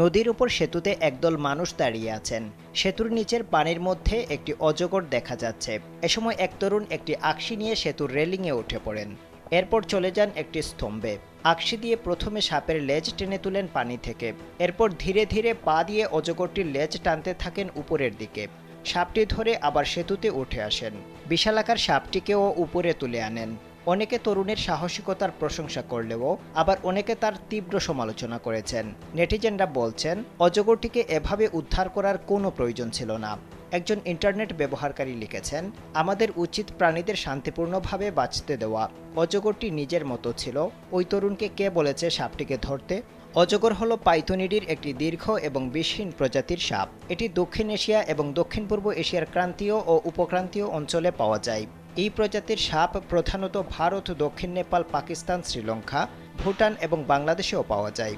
নদীর উপর সেতুতে একদল মানুষ দাঁড়িয়ে আছেন। সেতুর নিচের পানির মধ্যে একটি অজগর দেখা যাচ্ছে। এ সময় এক তরুণ একটি আকশি নিয়ে সেতুর রেলিংয়ে উঠে পড়েন। এরপর চলে যান একটি স্তম্ভে। আকশি দিয়ে প্রথমে সাপের লেজ টেনে তুলেন পানি থেকে। এরপর ধীরে ধীরে পা দিয়ে অজগরটির লেজ টানতে থাকেন উপরের দিকে। সাপটি ধরে আবার সেতুতে উঠে আসেন। বিশালাকার সাপটিকেও উপরে তুলে আনেন। অনেকে তরুণের সাহসিকতার প্রশংসা করলেও আবার অনেকে তার তীব্র সমালোচনা করেছেন। নেটিজেনরা বলছেন, অজগরটিকে এভাবে উদ্ধার করার কোনো প্রয়োজন ছিল না। একজন ইন্টারনেট ব্যবহারকারী লিখেছেন, আমাদের উচিত প্রাণীদের শান্তিপূর্ণভাবে বাঁচতে দেওয়া। অজগরটি নিজের মতো ছিল। ওই তরুণকে কে বলেছে সাপটিকে ধরতে? অজগর হলো পাইথনিডির একটি দীর্ঘ এবং বিষহীন প্রজাতির সাপ। এটি দক্ষিণ এশিয়া এবং দক্ষিণ পূর্ব এশিয়ার ক্রান্তীয় ও উপক্রান্তীয় অঞ্চলে পাওয়া যায়। এই প্রজাতির সাপ প্রধানত ভারত, দক্ষিণ নেপাল, পাকিস্তান, শ্রীলঙ্কা, ভুটান এবং বাংলাদেশেও পাওয়া যায়।